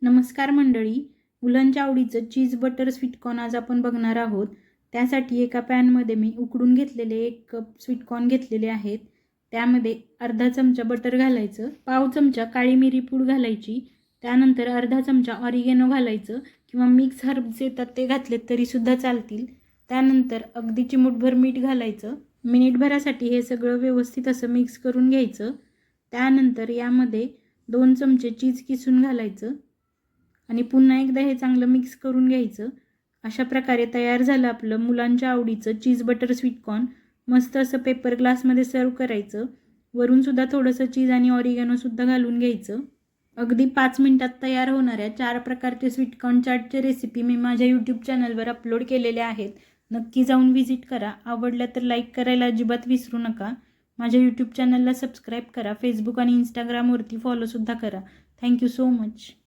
नमस्कार मंडळी, मुलांच्या आवडीचं चीज बटर स्वीटकॉर्न आज आपण बघणार आहोत। त्यासाठी एका पॅनमध्ये मी उकडून घेतलेले 1 कप स्वीटकॉर्न घेतलेले आहेत। त्यामध्ये अर्धा चमचा बटर घालायचं, पाव चमचा काळी मिरी पूड घालायची, त्यानंतर अर्धा चमचा ऑरिगॅनो घालायचं किंवा मिक्स हर्ब्स येतात ते घातले तरी सुद्धा चालतील। त्यानंतर अगदी चिमूटभर मीठ घालायचं। मिनिटभरासाठी हे सगळं व्यवस्थित असं मिक्स करून घ्यायचं। त्यानंतर यामध्ये 2 चमचे चीज किसून घालायचं आणि पुन्हा एकदा हे चांगलं मिक्स करून घ्यायचं। अशा प्रकारे तयार झालं आपलं मुलांच्या आवडीचं चीज बटर स्वीटकॉर्न। मस्त असं पेपर ग्लासमध्ये सर्व करायचं। वरून सुद्धा थोडंसं चीज आणि ऑरिगॅनो सुद्धा घालून घ्यायचं। अगदी 5 मिनिटात तयार होणाऱ्या 4 प्रकारचे स्वीटकॉर्न चाटचे रेसिपी मी माझ्या यूट्यूब चॅनलवर अपलोड केलेल्या आहेत। नक्की जाऊन व्हिजिट करा। आवडल्या तर लाईक करायला अजिबात विसरू नका। माझ्या यूट्यूब चॅनलला सबस्क्राईब करा। फेसबुक आणि इंस्टाग्रामवरती फॉलोसुद्धा करा। Thank you so much.